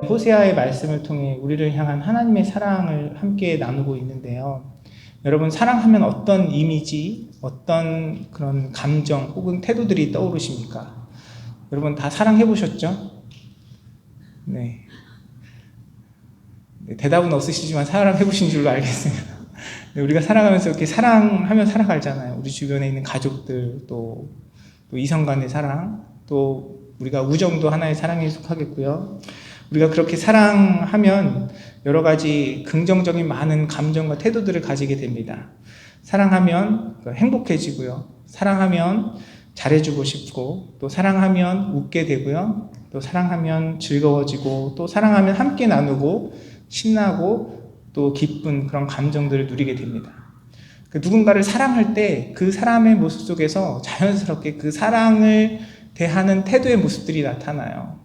호세아의 말씀을 통해 우리를 향한 하나님의 사랑을 함께 나누고 있는데요. 여러분, 사랑하면 어떤 이미지, 어떤 그런 감정 혹은 태도들이 떠오르십니까? 여러분 다 사랑해 보셨죠? 네. 대답은 없으시지만 사랑해 보신 줄로 알겠습니다. 우리가 살아가면서 이렇게 사랑하며 살아가잖아요. 우리 주변에 있는 가족들, 또 이성 간의 사랑, 또 우리가 우정도 하나의 사랑에 속하겠고요. 우리가 그렇게 사랑하면 여러 가지 긍정적인 많은 감정과 태도들을 가지게 됩니다. 사랑하면 행복해지고요. 사랑하면 잘해주고 싶고, 또 사랑하면 웃게 되고요. 또 사랑하면 즐거워지고, 또 사랑하면 함께 나누고 신나고 또 기쁜 그런 감정들을 누리게 됩니다. 누군가를 사랑할 때 그 사람의 모습 속에서 자연스럽게 그 사랑을 대하는 태도의 모습들이 나타나요.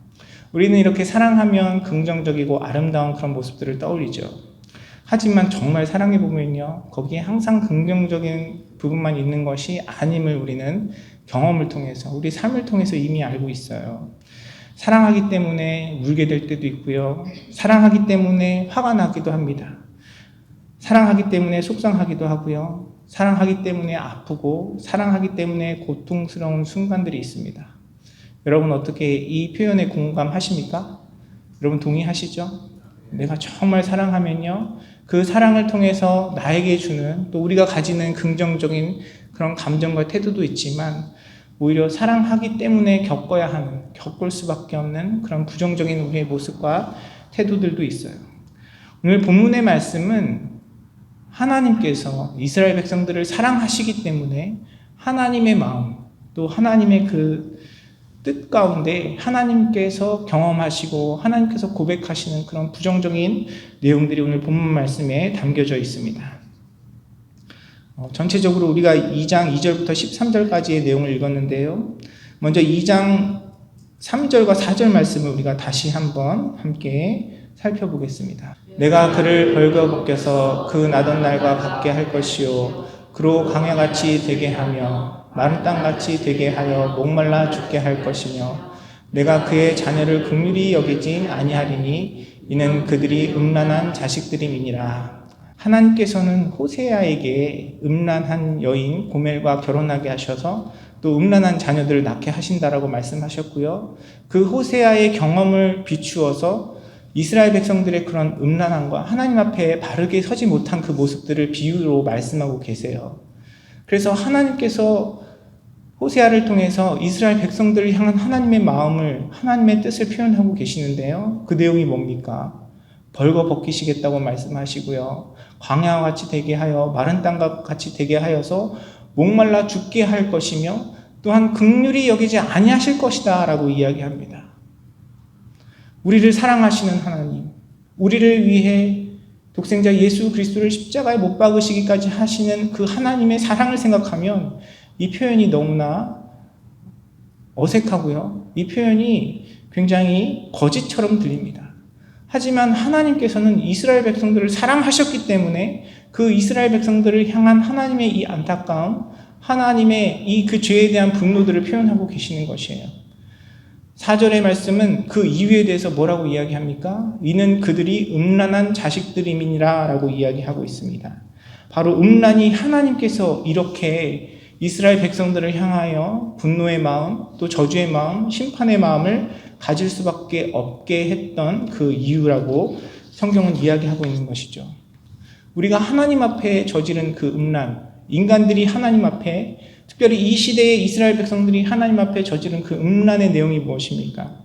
우리는 이렇게 사랑하면 긍정적이고 아름다운 그런 모습들을 떠올리죠. 하지만 정말 사랑해보면요, 거기에 항상 긍정적인 부분만 있는 것이 아님을 우리는 경험을 통해서, 우리 삶을 통해서 이미 알고 있어요. 사랑하기 때문에 울게 될 때도 있고요. 사랑하기 때문에 화가 나기도 합니다. 사랑하기 때문에 속상하기도 하고요. 사랑하기 때문에 아프고, 사랑하기 때문에 고통스러운 순간들이 있습니다. 여러분 어떻게 이 표현에 공감하십니까? 여러분 동의하시죠? 내가 정말 사랑하면요, 그 사랑을 통해서 나에게 주는, 또 우리가 가지는 긍정적인 그런 감정과 태도도 있지만, 오히려 사랑하기 때문에 겪을 수밖에 없는 그런 부정적인 우리의 모습과 태도들도 있어요. 오늘 본문의 말씀은 하나님께서 이스라엘 백성들을 사랑하시기 때문에 하나님의 마음, 또 하나님의 그 뜻 가운데 하나님께서 경험하시고 하나님께서 고백하시는 그런 부정적인 내용들이 오늘 본문 말씀에 담겨져 있습니다. 전체적으로 우리가 2장 2절부터 13절까지의 내용을 읽었는데요. 먼저 2장 3절과 4절 말씀을 우리가 다시 한번 함께 살펴보겠습니다. 내가 그를 벌거벗겨서 그 나던 날과 같게 할 것이요, 그로 광야같이 되게 하며 마른 땅같이 되게 하여 목말라 죽게 할 것이며, 내가 그의 자녀를 긍휼히 여기지 아니하리니 이는 그들이 음란한 자식들임이니라. 하나님께서는 호세아에게 음란한 여인 고멜과 결혼하게 하셔서 또 음란한 자녀들을 낳게 하신다라고 말씀하셨고요. 그 호세아의 경험을 비추어서 이스라엘 백성들의 그런 음란함과 하나님 앞에 바르게 서지 못한 그 모습들을 비유로 말씀하고 계세요. 그래서 하나님께서 호세아를 통해서 이스라엘 백성들을 향한 하나님의 마음을, 하나님의 뜻을 표현하고 계시는데요. 그 내용이 뭡니까? 벌거 벗기시겠다고 말씀하시고요. 광야와 같이 되게 하여 마른 땅과 같이 되게 하여서 목말라 죽게 할 것이며, 또한 긍휼히 여기지 아니하실 것이다 라고 이야기합니다. 우리를 사랑하시는 하나님, 우리를 위해 독생자 예수 그리스도를 십자가에 못 박으시기까지 하시는 그 하나님의 사랑을 생각하면 이 표현이 너무나 어색하고요. 이 표현이 굉장히 거짓처럼 들립니다. 하지만 하나님께서는 이스라엘 백성들을 사랑하셨기 때문에 그 이스라엘 백성들을 향한 하나님의 이 안타까움, 하나님의 이 그 죄에 대한 분노들을 표현하고 계시는 것이에요. 4절의 말씀은 그 이유에 대해서 뭐라고 이야기합니까? 이는 그들이 음란한 자식들임이니라 라고 이야기하고 있습니다. 바로 음란이 하나님께서 이렇게 이스라엘 백성들을 향하여 분노의 마음, 또 저주의 마음, 심판의 마음을 가질 수밖에 없게 했던 그 이유라고 성경은 이야기하고 있는 것이죠. 우리가 하나님 앞에 저지른 그 음란, 인간들이 하나님 앞에, 특별히 이 시대의 이스라엘 백성들이 하나님 앞에 저지른 그 음란의 내용이 무엇입니까?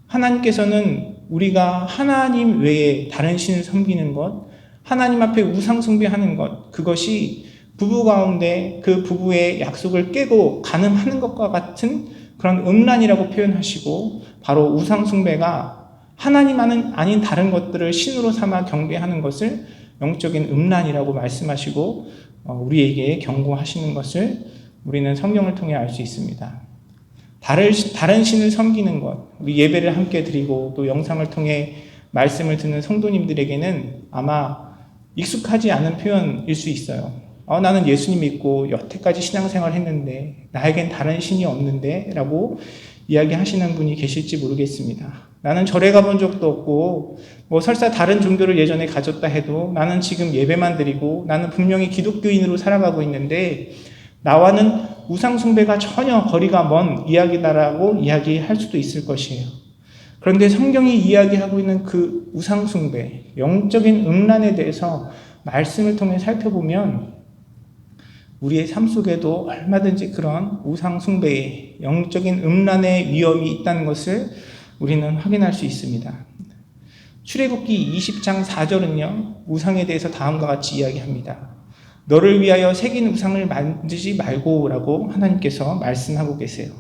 하나님께서는 우리가 하나님 외에 다른 신을 섬기는 것, 하나님 앞에 우상 숭배하는 것, 그것이 부부 가운데 그 부부의 약속을 깨고 간음하는 것과 같은 그런 음란이라고 표현하시고, 바로 우상 숭배가 하나님 아닌 다른 것들을 신으로 삼아 경배하는 것을 영적인 음란이라고 말씀하시고 우리에게 경고하시는 것을 우리는 성경을 통해 알 수 있습니다. 다른 신을 섬기는 것, 우리 예배를 함께 드리고 또 영상을 통해 말씀을 듣는 성도님들에게는 아마 익숙하지 않은 표현일 수 있어요. 나는 예수님 믿고 여태까지 신앙생활 했는데 나에겐 다른 신이 없는데 라고 이야기하시는 분이 계실지 모르겠습니다. 나는 절에 가본 적도 없고 설사 다른 종교를 예전에 가졌다 해도 나는 지금 예배만 드리고 나는 분명히 기독교인으로 살아가고 있는데 나와는 우상 숭배가 전혀 거리가 먼 이야기다라고 이야기할 수도 있을 것이에요. 그런데 성경이 이야기하고 있는 그 우상 숭배, 영적인 음란에 대해서 말씀을 통해 살펴보면 우리의 삶 속에도 얼마든지 그런 우상 숭배의 영적인 음란의 위험이 있다는 것을 우리는 확인할 수 있습니다. 출애굽기 20장 4절은요, 우상에 대해서 다음과 같이 이야기합니다. 너를 위하여 새긴 우상을 만들지 말고 라고 하나님께서 말씀하고 계세요.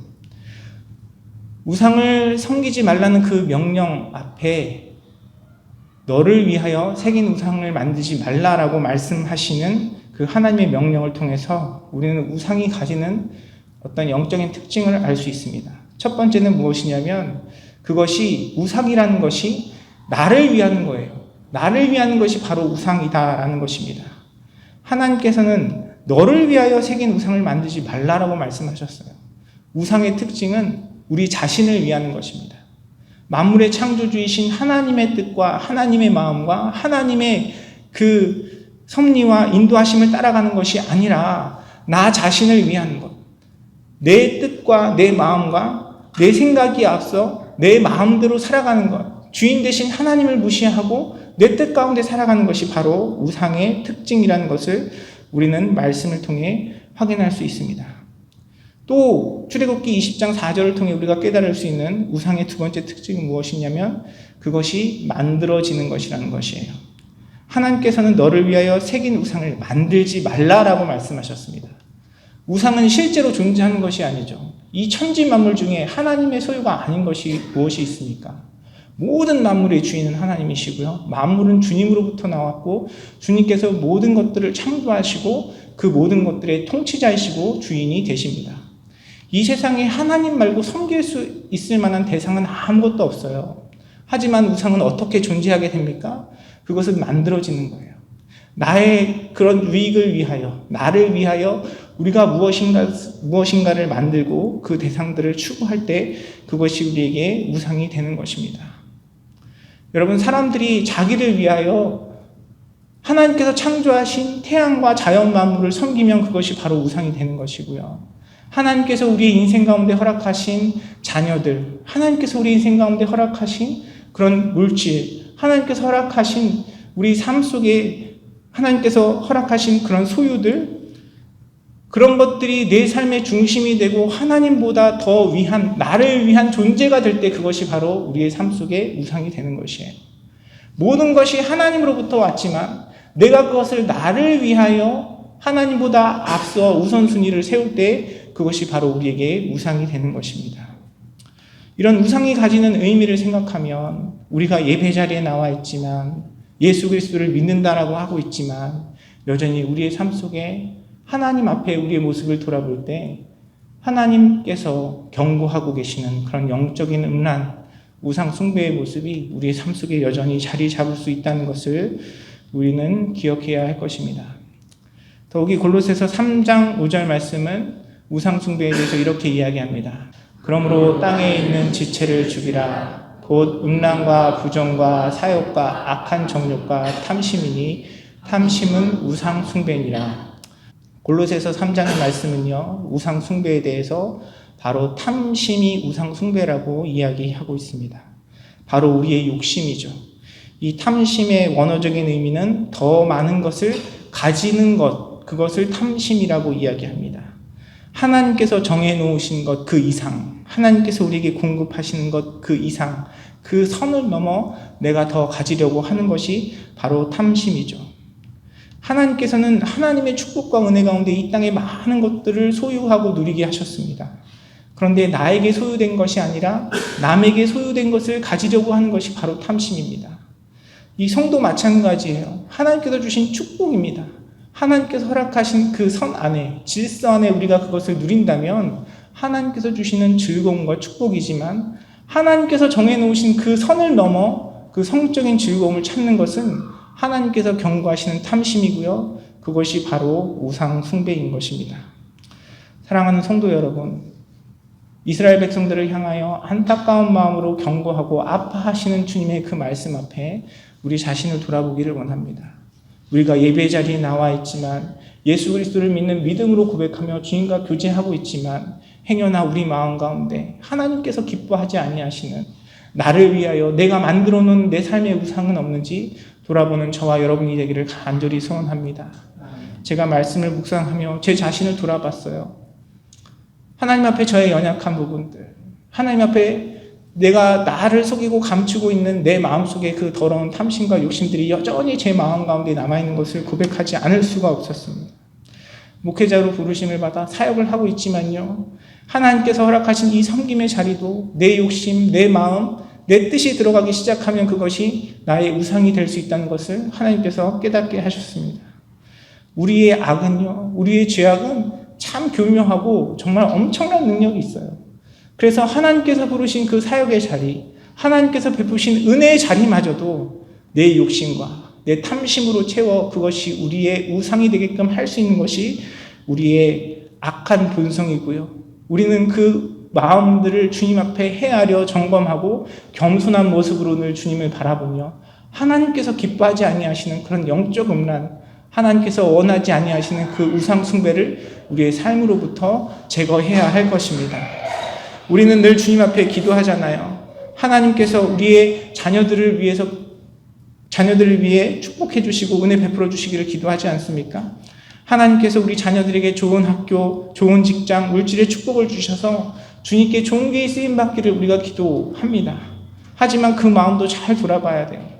우상을 섬기지 말라는 그 명령 앞에 너를 위하여 새긴 우상을 만들지 말라라고 말씀하시는 그 하나님의 명령을 통해서 우리는 우상이 가지는 어떤 영적인 특징을 알 수 있습니다. 첫 번째는 무엇이냐면 그것이 우상이라는 것이 나를 위하는 거예요. 나를 위하는 것이 바로 우상이다라는 것입니다. 하나님께서는 너를 위하여 새긴 우상을 만들지 말라라고 말씀하셨어요. 우상의 특징은 우리 자신을 위하는 것입니다. 만물의 창조주이신 하나님의 뜻과 하나님의 마음과 하나님의 그 섭리와 인도하심을 따라가는 것이 아니라 나 자신을 위하는 것. 내 뜻과 내 마음과 내 생각이 앞서 내 마음대로 살아가는 것. 주인 되신 하나님을 무시하고 내 뜻 가운데 살아가는 것이 바로 우상의 특징이라는 것을 우리는 말씀을 통해 확인할 수 있습니다. 또 출애굽기 20장 4절을 통해 우리가 깨달을 수 있는 우상의 두 번째 특징은 무엇이냐면 그것이 만들어지는 것이라는 것이에요. 하나님께서는 너를 위하여 새긴 우상을 만들지 말라라고 말씀하셨습니다. 우상은 실제로 존재하는 것이 아니죠. 이 천지 만물 중에 하나님의 소유가 아닌 것이 무엇이 있습니까? 모든 만물의 주인은 하나님이시고요. 만물은 주님으로부터 나왔고 주님께서 모든 것들을 창조하시고 그 모든 것들의 통치자이시고 주인이 되십니다. 이 세상에 하나님 말고 섬길 수 있을 만한 대상은 아무것도 없어요. 하지만 우상은 어떻게 존재하게 됩니까? 그것은 만들어지는 거예요. 나의 그런 유익을 위하여, 나를 위하여 우리가 무엇인가를 만들고 그 대상들을 추구할 때 그것이 우리에게 우상이 되는 것입니다. 여러분, 사람들이 자기를 위하여 하나님께서 창조하신 태양과 자연 만물을 섬기면 그것이 바로 우상이 되는 것이고요. 하나님께서 우리의 인생 가운데 허락하신 자녀들, 하나님께서 우리 인생 가운데 허락하신 그런 물질, 하나님께서 허락하신 우리 삶 속에 하나님께서 허락하신 그런 소유들, 그런 것들이 내 삶의 중심이 되고 하나님보다 더 나를 위한 존재가 될 때 그것이 바로 우리의 삶 속에 우상이 되는 것이에요. 모든 것이 하나님으로부터 왔지만 내가 그것을 나를 위하여 하나님보다 앞서 우선순위를 세울 때 그것이 바로 우리에게 우상이 되는 것입니다. 이런 우상이 가지는 의미를 생각하면 우리가 예배 자리에 나와 있지만 예수 그리스도를 믿는다라고 하고 있지만 여전히 우리의 삶 속에 하나님 앞에 우리의 모습을 돌아볼 때 하나님께서 경고하고 계시는 그런 영적인 음란, 우상 숭배의 모습이 우리의 삶 속에 여전히 자리 잡을 수 있다는 것을 우리는 기억해야 할 것입니다. 더욱이 골로새서 3장 5절 말씀은 우상 숭배에 대해서 이렇게 이야기합니다. 그러므로 땅에 있는 지체를 죽이라. 곧 음란과 부정과 사욕과 악한 정욕과 탐심이니 탐심은 우상 숭배니라. 골로새서 3장의 말씀은요, 우상 숭배에 대해서 바로 탐심이 우상 숭배라고 이야기하고 있습니다. 바로 우리의 욕심이죠. 이 탐심의 원어적인 의미는 더 많은 것을 가지는 것, 그것을 탐심이라고 이야기합니다. 하나님께서 정해놓으신 것 그 이상, 하나님께서 우리에게 공급하시는 것 그 이상, 그 선을 넘어 내가 더 가지려고 하는 것이 바로 탐심이죠. 하나님께서는 하나님의 축복과 은혜 가운데 이 땅에 많은 것들을 소유하고 누리게 하셨습니다. 그런데 나에게 소유된 것이 아니라 남에게 소유된 것을 가지려고 하는 것이 바로 탐심입니다. 이 성도 마찬가지예요. 하나님께서 주신 축복입니다. 하나님께서 허락하신 그 선 안에, 질서 안에 우리가 그것을 누린다면 하나님께서 주시는 즐거움과 축복이지만 하나님께서 정해놓으신 그 선을 넘어 그 성적인 즐거움을 찾는 것은 하나님께서 경고하시는 탐심이고요. 그것이 바로 우상 숭배인 것입니다. 사랑하는 성도 여러분, 이스라엘 백성들을 향하여 안타까운 마음으로 경고하고 아파하시는 주님의 그 말씀 앞에 우리 자신을 돌아보기를 원합니다. 우리가 예배 자리에 나와 있지만 예수 그리스도를 믿는 믿음으로 고백하며 주님과 교제하고 있지만 행여나 우리 마음 가운데 하나님께서 기뻐하지 아니하시는 나를 위하여 내가 만들어 놓은 내 삶의 우상은 없는지 돌아보는 저와 여러분이 되기를 간절히 소원합니다. 제가 말씀을 묵상하며 제 자신을 돌아봤어요. 하나님 앞에 저의 연약한 부분들, 하나님 앞에 내가 나를 속이고 감추고 있는 내 마음속에 그 더러운 탐심과 욕심들이 여전히 제 마음 가운데 남아있는 것을 고백하지 않을 수가 없었습니다. 목회자로 부르심을 받아 사역을 하고 있지만요, 하나님께서 허락하신 이 섬김의 자리도 내 욕심, 내 마음, 내 뜻이 들어가기 시작하면 그것이 나의 우상이 될 수 있다는 것을 하나님께서 깨닫게 하셨습니다. 우리의 악은요, 우리의 죄악은 참 교묘하고 정말 엄청난 능력이 있어요. 그래서 하나님께서 부르신 그 사역의 자리, 하나님께서 베푸신 은혜의 자리마저도 내 욕심과 내 탐심으로 채워 그것이 우리의 우상이 되게끔 할 수 있는 것이 우리의 악한 본성이고요. 우리는 그 마음들을 주님 앞에 헤아려 점검하고 겸손한 모습으로 늘 주님을 바라보며 하나님께서 기뻐하지 아니하시는 그런 영적 음란, 하나님께서 원하지 아니하시는 그 우상 숭배를 우리의 삶으로부터 제거해야 할 것입니다. 우리는 늘 주님 앞에 기도하잖아요. 하나님께서 우리의 자녀들을 위해 축복해 주시고 은혜 베풀어 주시기를 기도하지 않습니까? 하나님께서 우리 자녀들에게 좋은 학교, 좋은 직장, 물질의 축복을 주셔서 주님께 좋은 게 쓰임 받기를 우리가 기도합니다. 하지만 그 마음도 잘 돌아봐야 돼요.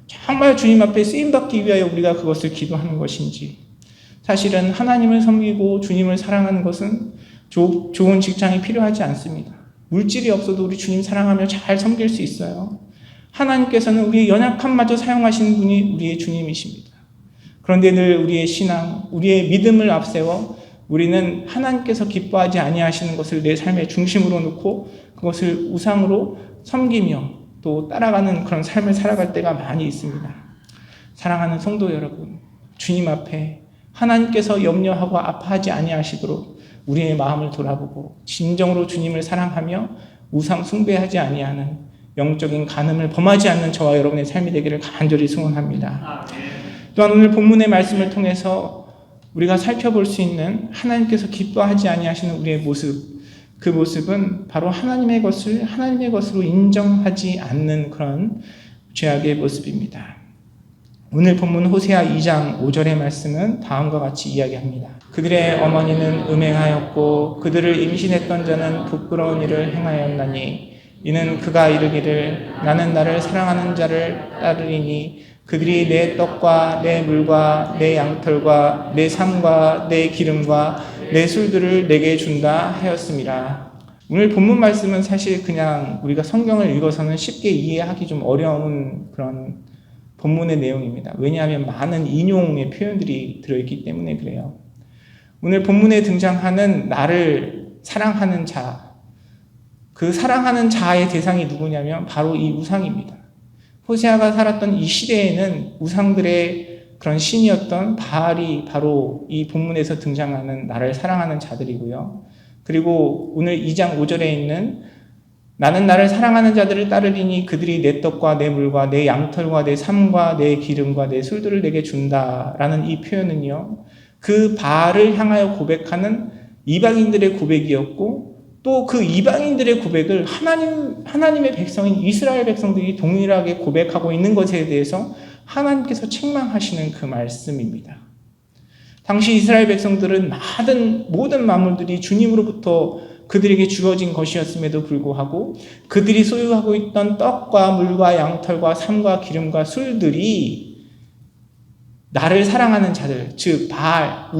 정말 주님 앞에 쓰임받기 위하여 우리가 그것을 기도하는 것인지, 사실은 하나님을 섬기고 주님을 사랑하는 것은 좋은 직장이 필요하지 않습니다. 물질이 없어도 우리 주님 사랑하며 잘 섬길 수 있어요. 하나님께서는 우리의 연약함마저 사용하시는 분이 우리의 주님이십니다. 그런데 늘 우리의 신앙, 우리의 믿음을 앞세워 우리는 하나님께서 기뻐하지 아니하시는 것을 내 삶의 중심으로 놓고 그것을 우상으로 섬기며 또 따라가는 그런 삶을 살아갈 때가 많이 있습니다. 사랑하는 성도 여러분, 주님 앞에 하나님께서 염려하고 아파하지 아니하시도록 우리의 마음을 돌아보고 진정으로 주님을 사랑하며 우상 숭배하지 아니하는 영적인 간음을 범하지 않는 저와 여러분의 삶이 되기를 간절히 소원합니다. 또한 오늘 본문의 말씀을 통해서 우리가 살펴볼 수 있는 하나님께서 기뻐하지 아니하시는 우리의 모습, 그 모습은 바로 하나님의 것으로 인정하지 않는 그런 죄악의 모습입니다. 오늘 본문 호세아 2장 5절의 말씀은 다음과 같이 이야기합니다. 그들의 어머니는 음행하였고 그들을 임신했던 자는 부끄러운 일을 행하였나니 이는 그가 이르기를 나는 나를 사랑하는 자를 따르리니 그들이 내 떡과 내 물과 내 양털과 내 삶과 내 기름과 내 술들을 내게 준다 하였습니다. 오늘 본문 말씀은 사실 그냥 우리가 성경을 읽어서는 쉽게 이해하기 좀 어려운 그런 본문의 내용입니다. 왜냐하면 많은 인용의 표현들이 들어있기 때문에 그래요. 오늘 본문에 등장하는 나를 사랑하는 자, 그 사랑하는 자의 대상이 누구냐면 바로 이 우상입니다. 호세아가 살았던 이 시대에는 우상들의 그런 신이었던 바알이 바로 이 본문에서 등장하는 나를 사랑하는 자들이고요. 그리고 오늘 2장 5절에 있는 나는 나를 사랑하는 자들을 따르리니 그들이 내 떡과 내 물과 내 양털과 내 삶과 내 기름과 내 술들을 내게 준다라는 이 표현은요, 그 바알을 향하여 고백하는 이방인들의 고백이었고 또 그 이방인들의 고백을 하나님의 백성인 이스라엘 백성들이 동일하게 고백하고 있는 것에 대해서 하나님께서 책망하시는 그 말씀입니다. 당시 이스라엘 백성들은 모든 만물들이 주님으로부터 그들에게 주어진 것이었음에도 불구하고 그들이 소유하고 있던 떡과 물과 양털과 삶과 기름과 술들이 나를 사랑하는 자들, 즉 바알,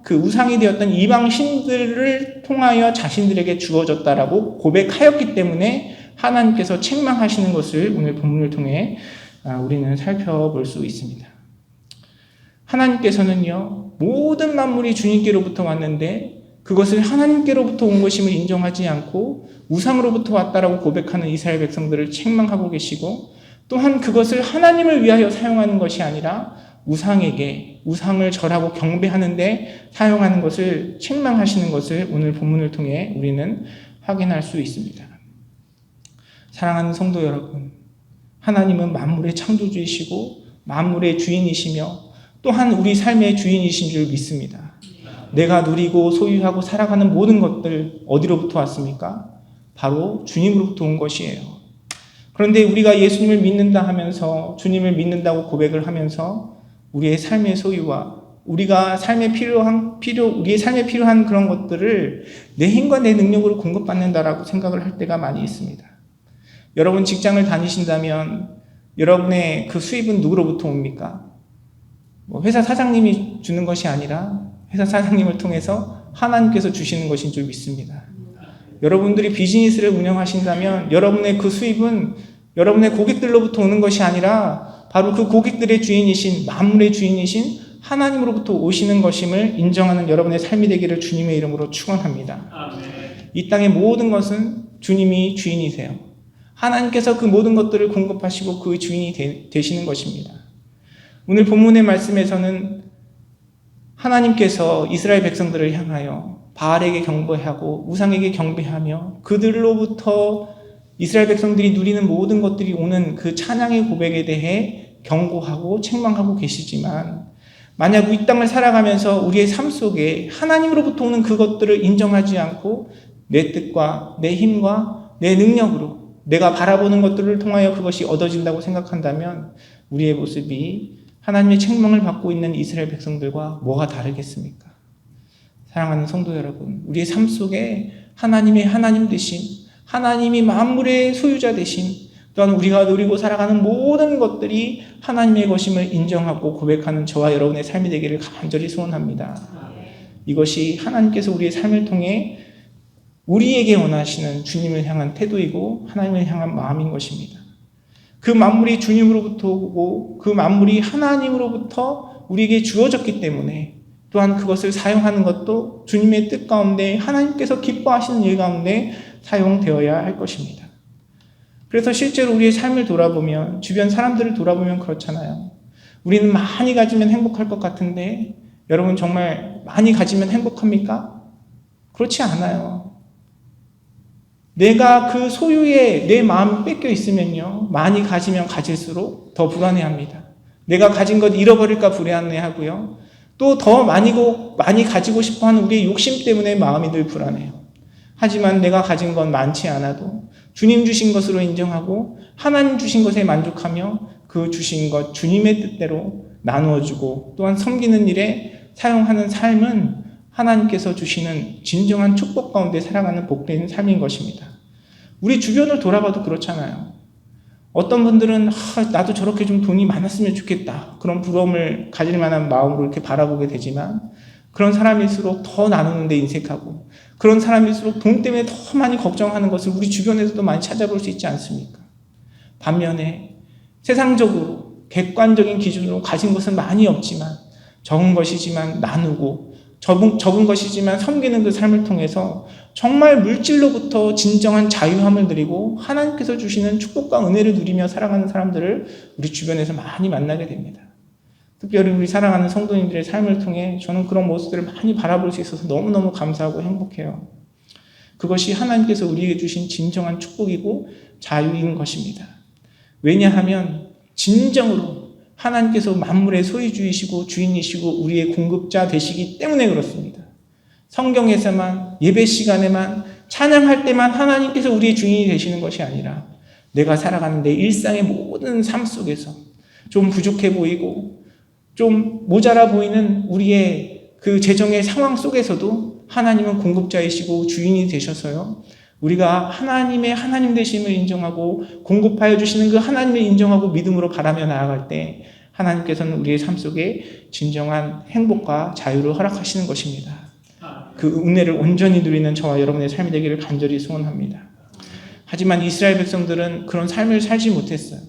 그 우상이 되었던 이방 신들을 통하여 자신들에게 주어졌다라고 고백하였기 때문에 하나님께서 책망하시는 것을 오늘 본문을 통해 우리는 살펴볼 수 있습니다. 하나님께서는요, 모든 만물이 주님께로부터 왔는데 그것을 하나님께로부터 온 것임을 인정하지 않고 우상으로부터 왔다라고 고백하는 이스라엘 백성들을 책망하고 계시고, 또한 그것을 하나님을 위하여 사용하는 것이 아니라 우상을 절하고 경배하는 데 사용하는 것을 책망하시는 것을 오늘 본문을 통해 우리는 확인할 수 있습니다. 사랑하는 성도 여러분, 하나님은 만물의 창조주이시고 만물의 주인이시며 또한 우리 삶의 주인이신 줄 믿습니다. 내가 누리고 소유하고 살아가는 모든 것들 어디로부터 왔습니까? 바로 주님으로부터 온 것이에요. 그런데 우리가 예수님을 믿는다 하면서, 주님을 믿는다고 고백을 하면서 우리의 삶의 소유와 우리의 삶에 필요한 그런 것들을 내 힘과 내 능력으로 공급받는다라고 생각을 할 때가 많이 있습니다. 여러분 직장을 다니신다면 여러분의 그 수입은 누구로부터 옵니까? 회사 사장님이 주는 것이 아니라 회사 사장님을 통해서 하나님께서 주시는 것인 줄 믿습니다. 여러분들이 비즈니스를 운영하신다면 여러분의 그 수입은 여러분의 고객들로부터 오는 것이 아니라 바로 그 고객들의 주인이신, 만물의 주인이신 하나님으로부터 오시는 것임을 인정하는 여러분의 삶이 되기를 주님의 이름으로 축원합니다. 이 땅의 모든 것은 주님이 주인이세요. 하나님께서 그 모든 것들을 공급하시고 그 주인이 되시는 것입니다. 오늘 본문의 말씀에서는 하나님께서 이스라엘 백성들을 향하여 바알에게 경배하고 우상에게 경배하며 그들로부터 이스라엘 백성들이 누리는 모든 것들이 오는 그 찬양의 고백에 대해 경고하고 책망하고 계시지만, 만약 이 땅을 살아가면서 우리의 삶 속에 하나님으로부터 오는 그것들을 인정하지 않고 내 뜻과 내 힘과 내 능력으로 내가 바라보는 것들을 통하여 그것이 얻어진다고 생각한다면 우리의 모습이 하나님의 책망을 받고 있는 이스라엘 백성들과 뭐가 다르겠습니까? 사랑하는 성도 여러분, 우리의 삶 속에 하나님의 하나님 되심, 하나님이 만물의 소유자 되심, 또한 우리가 누리고 살아가는 모든 것들이 하나님의 것임을 인정하고 고백하는 저와 여러분의 삶이 되기를 간절히 소원합니다. 이것이 하나님께서 우리의 삶을 통해 우리에게 원하시는 주님을 향한 태도이고 하나님을 향한 마음인 것입니다. 그 만물이 주님으로부터 오고 그 만물이 하나님으로부터 우리에게 주어졌기 때문에 또한 그것을 사용하는 것도 주님의 뜻 가운데 하나님께서 기뻐하시는 일 가운데 사용되어야 할 것입니다. 그래서 실제로 우리의 삶을 돌아보면, 주변 사람들을 돌아보면 그렇잖아요. 우리는 많이 가지면 행복할 것 같은데 여러분 정말 많이 가지면 행복합니까? 그렇지 않아요. 내가 그 소유에 내 마음이 뺏겨 있으면요, 많이 가지면 가질수록 더 불안해합니다. 내가 가진 것 잃어버릴까 불안해하고요. 또 더 많이 가지고 싶어하는 우리의 욕심 때문에 마음이 늘 불안해요. 하지만 내가 가진 건 많지 않아도 주님 주신 것으로 인정하고 하나님 주신 것에 만족하며 그 주신 것 주님의 뜻대로 나누어주고 또한 섬기는 일에 사용하는 삶은 하나님께서 주시는 진정한 축복 가운데 살아가는 복된 삶인 것입니다. 우리 주변을 돌아봐도 그렇잖아요. 어떤 분들은 나도 저렇게 좀 돈이 많았으면 좋겠다, 그런 부러움을 가질 만한 마음으로 이렇게 바라보게 되지만, 그런 사람일수록 더 나누는 데 인색하고 그런 사람일수록 돈 때문에 더 많이 걱정하는 것을 우리 주변에서도 많이 찾아볼 수 있지 않습니까? 반면에 세상적으로 객관적인 기준으로 가진 것은 많이 없지만, 적은 것이지만 나누고 적은 것이지만 섬기는 그 삶을 통해서 정말 물질로부터 진정한 자유함을 누리고 하나님께서 주시는 축복과 은혜를 누리며 살아가는 사람들을 우리 주변에서 많이 만나게 됩니다. 특별히 우리 사랑하는 성도님들의 삶을 통해 저는 그런 모습들을 많이 바라볼 수 있어서 너무너무 감사하고 행복해요. 그것이 하나님께서 우리에게 주신 진정한 축복이고 자유인 것입니다. 왜냐하면 진정으로 하나님께서 만물의 소유주이시고 주인이시고 우리의 공급자 되시기 때문에 그렇습니다. 성경에서만, 예배 시간에만, 찬양할 때만 하나님께서 우리의 주인이 되시는 것이 아니라 내가 살아가는 내 일상의 모든 삶 속에서 좀 부족해 보이고 좀 모자라 보이는 우리의 그 재정의 상황 속에서도 하나님은 공급자이시고 주인이 되셔서요, 우리가 하나님의 하나님 되심을 인정하고 공급하여 주시는 그 하나님을 인정하고 믿음으로 바라며 나아갈 때 하나님께서는 우리의 삶 속에 진정한 행복과 자유를 허락하시는 것입니다. 그 은혜를 온전히 누리는 저와 여러분의 삶이 되기를 간절히 소원합니다. 하지만 이스라엘 백성들은 그런 삶을 살지 못했어요.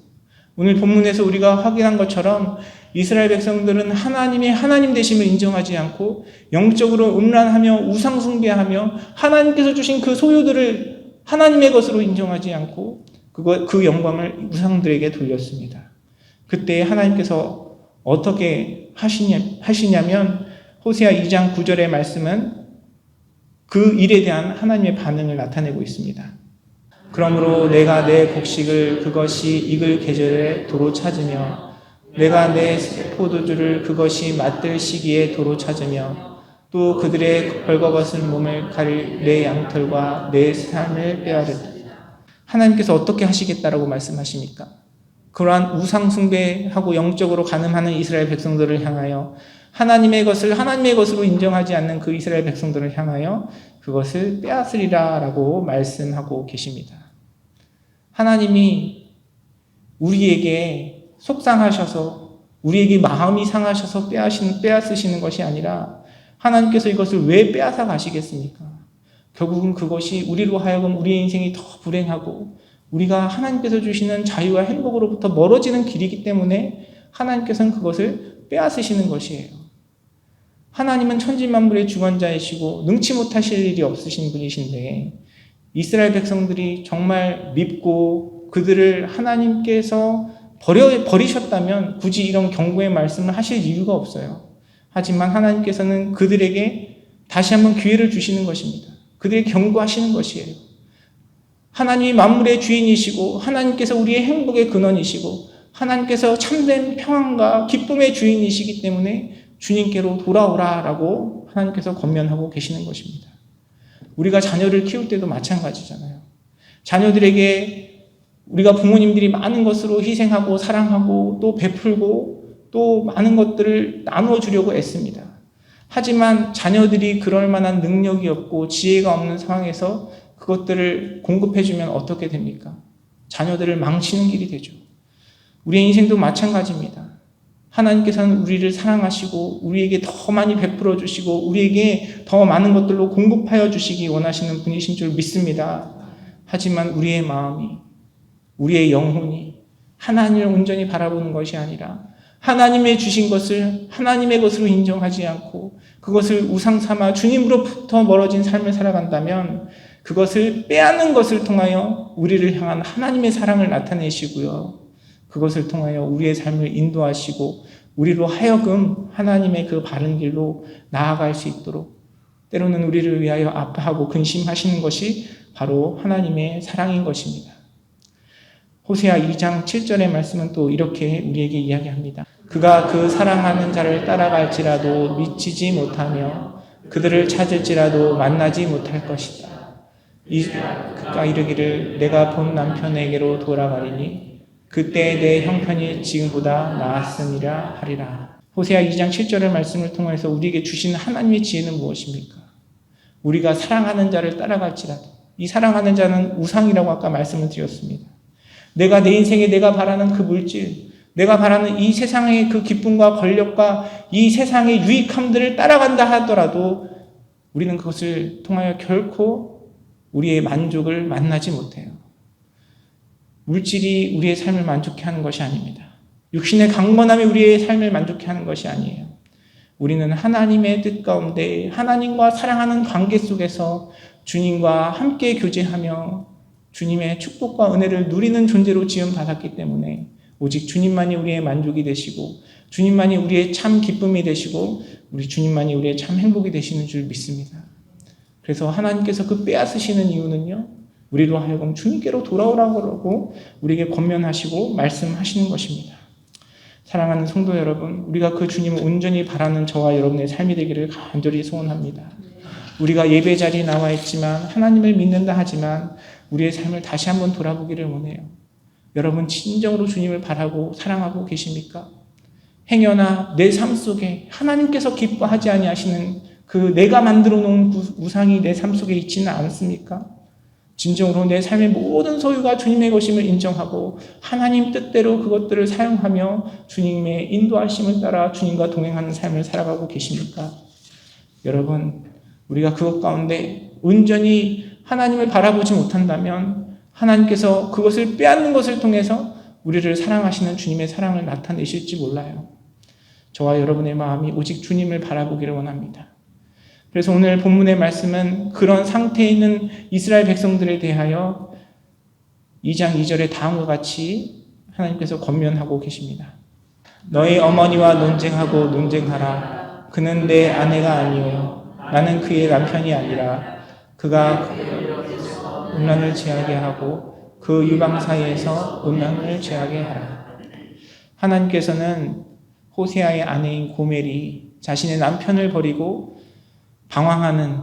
오늘 본문에서 우리가 확인한 것처럼 이스라엘 백성들은 하나님의 하나님 되심을 인정하지 않고 영적으로 음란하며 우상 숭배하며 하나님께서 주신 그 소유들을 하나님의 것으로 인정하지 않고 그 영광을 우상들에게 돌렸습니다. 그때 하나님께서 어떻게 하시냐면 호세아 2장 9절의 말씀은 그 일에 대한 하나님의 반응을 나타내고 있습니다. 그러므로 내가 내 곡식을 그것이 익을 계절에 도로 찾으며 내가 내 포도주를 그것이 맛들 시기에 도로 찾으며 또 그들의 벌거벗은 몸을 가릴 내 양털과 내 삶을 빼앗으리라. 하나님께서 어떻게 하시겠다라고 말씀하십니까? 그러한 우상 숭배하고 영적으로 간음하는 이스라엘 백성들을 향하여 하나님의 것을 하나님의 것으로 인정하지 않는 그 이스라엘 백성들을 향하여 그것을 빼앗으리라라고 말씀하고 계십니다. 하나님이 우리에게 속상하셔서 우리에게 마음이 상하셔서 빼앗으시는 것이 아니라 하나님께서 이것을 왜 빼앗아 가시겠습니까? 결국은 그것이 우리로 하여금 우리의 인생이 더 불행하고 우리가 하나님께서 주시는 자유와 행복으로부터 멀어지는 길이기 때문에 하나님께서는 그것을 빼앗으시는 것이에요. 하나님은 천지만물의 주관자이시고 능치 못하실 일이 없으신 분이신데 이스라엘 백성들이 정말 밉고 그들을 하나님께서 버리셨다면 굳이 이런 경고의 말씀을 하실 이유가 없어요. 하지만 하나님께서는 그들에게 다시 한번 기회를 주시는 것입니다. 그들에게 경고하시는 것이에요. 하나님이 만물의 주인이시고 하나님께서 우리의 행복의 근원이시고 하나님께서 참된 평안과 기쁨의 주인이시기 때문에 주님께로 돌아오라라고 하나님께서 권면하고 계시는 것입니다. 우리가 자녀를 키울 때도 마찬가지잖아요. 자녀들에게 우리가 부모님들이 많은 것으로 희생하고 사랑하고 또 베풀고 또 많은 것들을 나누어 주려고 애씁니다. 하지만 자녀들이 그럴 만한 능력이 없고 지혜가 없는 상황에서 그것들을 공급해주면 어떻게 됩니까? 자녀들을 망치는 길이 되죠. 우리의 인생도 마찬가지입니다. 하나님께서는 우리를 사랑하시고 우리에게 더 많이 베풀어 주시고 우리에게 더 많은 것들로 공급하여 주시기 원하시는 분이신 줄 믿습니다. 하지만 우리의 마음이, 우리의 영혼이 하나님을 온전히 바라보는 것이 아니라 하나님의 주신 것을 하나님의 것으로 인정하지 않고 그것을 우상 삼아 주님으로부터 멀어진 삶을 살아간다면 그것을 빼앗는 것을 통하여 우리를 향한 하나님의 사랑을 나타내시고요. 그것을 통하여 우리의 삶을 인도하시고 우리로 하여금 하나님의 그 바른 길로 나아갈 수 있도록 때로는 우리를 위하여 아파하고 근심하시는 것이 바로 하나님의 사랑인 것입니다. 호세아 2장 7절의 말씀은 또 이렇게 우리에게 이야기합니다. 그가 그 사랑하는 자를 따라갈지라도 미치지 못하며 그들을 찾을지라도 만나지 못할 것이다. 그가 이르기를 내가 본 남편에게로 돌아가리니 그때 내 형편이 지금보다 나았으리라 하리라. 호세아 2장 7절의 말씀을 통해서 우리에게 주시는 하나님의 지혜는 무엇입니까? 우리가 사랑하는 자를 따라갈지라도 이 사랑하는 자는 우상이라고 아까 말씀을 드렸습니다. 내가 내 인생에 내가 바라는 그 물질, 내가 바라는 이 세상의 그 기쁨과 권력과 이 세상의 유익함들을 따라간다 하더라도 우리는 그것을 통하여 결코 우리의 만족을 만나지 못해요. 물질이 우리의 삶을 만족해 하는 것이 아닙니다. 육신의 강건함이 우리의 삶을 만족해 하는 것이 아니에요. 우리는 하나님의 뜻 가운데 하나님과 사랑하는 관계 속에서 주님과 함께 교제하며 주님의 축복과 은혜를 누리는 존재로 지음받았기 때문에 오직 주님만이 우리의 만족이 되시고 주님만이 우리의 참 기쁨이 되시고 우리 주님만이 우리의 참 행복이 되시는 줄 믿습니다. 그래서 하나님께서 그 빼앗으시는 이유는요, 우리로 하여금 주님께로 돌아오라고 우리에게 권면하시고 말씀하시는 것입니다. 사랑하는 성도 여러분, 우리가 그 주님을 온전히 바라는 저와 여러분의 삶이 되기를 간절히 소원합니다. 우리가 예배 자리에 나와 있지만 하나님을 믿는다 하지만 우리의 삶을 다시 한번 돌아보기를 원해요. 여러분 진정으로 주님을 바라고 사랑하고 계십니까? 행여나 내 삶 속에 하나님께서 기뻐하지 아니하시는 그 내가 만들어 놓은 우상이 내 삶 속에 있지는 않습니까? 진정으로 내 삶의 모든 소유가 주님의 것임을 인정하고 하나님 뜻대로 그것들을 사용하며 주님의 인도하심을 따라 주님과 동행하는 삶을 살아가고 계십니까? 여러분, 우리가 그것 가운데 온전히 하나님을 바라보지 못한다면 하나님께서 그것을 빼앗는 것을 통해서 우리를 사랑하시는 주님의 사랑을 나타내실지 몰라요. 저와 여러분의 마음이 오직 주님을 바라보기를 원합니다. 그래서 오늘 본문의 말씀은 그런 상태에 있는 이스라엘 백성들에 대하여 2장 2절에 다음과 같이 하나님께서 권면하고 계십니다. 너희 어머니와 논쟁하고 논쟁하라. 그는 내 아내가 아니요 나는 그의 남편이 아니라 그가 음란을 제하게 하고 그 유방 사이에서 음란을 제하게 하라. 하나님께서는 호세아의 아내인 고멜이 자신의 남편을 버리고 방황하는,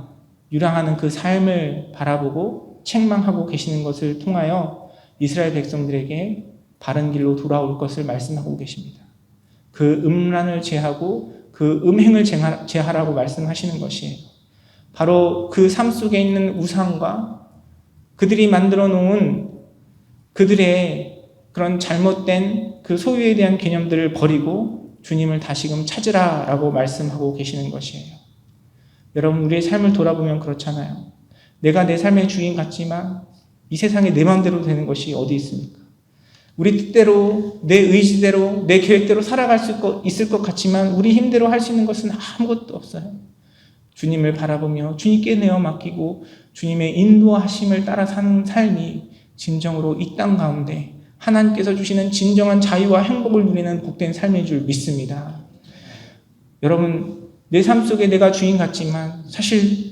유랑하는 그 삶을 바라보고 책망하고 계시는 것을 통하여 이스라엘 백성들에게 바른 길로 돌아올 것을 말씀하고 계십니다. 그 음란을 제하고 그 음행을 제하라고 말씀하시는 것이에요. 바로 그 삶 속에 있는 우상과 그들이 만들어 놓은 그들의 그런 잘못된 그 소유에 대한 개념들을 버리고 주님을 다시금 찾으라라고 말씀하고 계시는 것이에요. 여러분, 우리의 삶을 돌아보면 그렇잖아요. 내가 내 삶의 주인 같지만 이 세상에 내 마음대로 되는 것이 어디 있습니까? 우리 뜻대로, 내 의지대로, 내 계획대로 살아갈 수 있을 것 같지만 우리 힘대로 할 수 있는 것은 아무것도 없어요. 주님을 바라보며 주님께 내어 맡기고 주님의 인도하심을 따라 사는 삶이 진정으로 이 땅 가운데 하나님께서 주시는 진정한 자유와 행복을 누리는 복된 삶인 줄 믿습니다. 여러분, 내 삶 속에 내가 주인 같지만 사실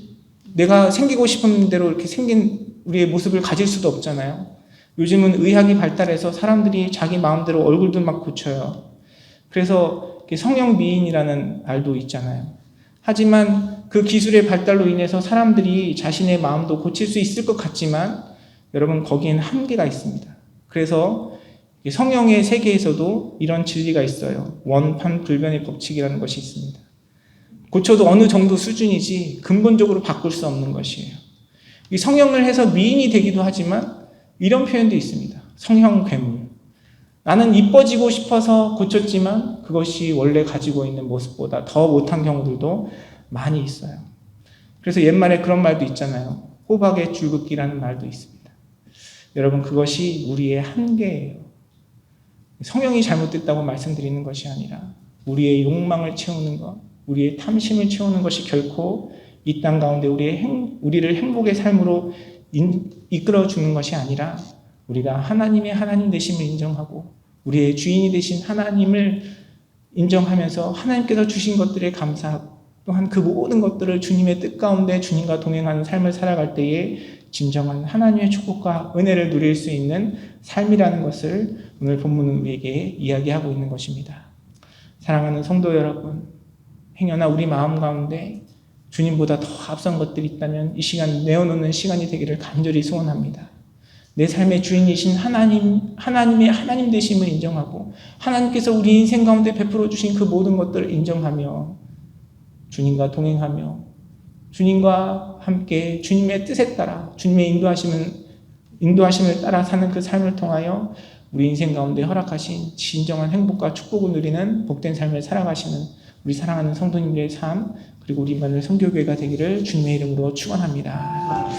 내가 생기고 싶은 대로 이렇게 생긴 우리의 모습을 가질 수도 없잖아요. 요즘은 의학이 발달해서 사람들이 자기 마음대로 얼굴도 막 고쳐요. 그래서 성형 미인이라는 말도 있잖아요. 하지만 그 기술의 발달로 인해서 사람들이 자신의 마음도 고칠 수 있을 것 같지만 여러분, 거기에는 한계가 있습니다. 그래서 성형의 세계에서도 이런 진리가 있어요. 원판불변의 법칙이라는 것이 있습니다. 고쳐도 어느 정도 수준이지 근본적으로 바꿀 수 없는 것이에요. 이 성형을 해서 미인이 되기도 하지만 이런 표현도 있습니다. 성형 괴물. 나는 이뻐지고 싶어서 고쳤지만 그것이 원래 가지고 있는 모습보다 더 못한 경우들도 많이 있어요. 그래서 옛말에 그런 말도 있잖아요. 호박의 줄긋기라는 말도 있습니다. 여러분, 그것이 우리의 한계예요. 성형이 잘못됐다고 말씀드리는 것이 아니라 우리의 욕망을 채우는 것, 우리의 탐심을 채우는 것이 결코 이 땅 가운데 우리를 행복의 삶으로 이끌어주는 것이 아니라 우리가 하나님의 하나님 되심을 인정하고 우리의 주인이 되신 하나님을 인정하면서 하나님께서 주신 것들에 감사하고 또한 그 모든 것들을 주님의 뜻 가운데 주님과 동행하는 삶을 살아갈 때에 진정한 하나님의 축복과 은혜를 누릴 수 있는 삶이라는 것을 오늘 본문은 우리에게 이야기하고 있는 것입니다. 사랑하는 성도 여러분, 행여나 우리 마음 가운데 주님보다 더 앞선 것들이 있다면 이 시간 내어놓는 시간이 되기를 간절히 소원합니다. 내 삶의 주인이신 하나님의 하나님 되심을 인정하고 하나님께서 우리 인생 가운데 베풀어 주신 그 모든 것들을 인정하며 주님과 동행하며 주님과 함께 주님의 뜻에 따라 주님의 인도하심을 따라 사는 그 삶을 통하여 우리 인생 가운데 허락하신 진정한 행복과 축복을 누리는 복된 삶을 살아가시는 우리 사랑하는 성도님들의 삶 그리고 우리 만을 성교교회가 되기를 주님의 이름으로 축원합니다.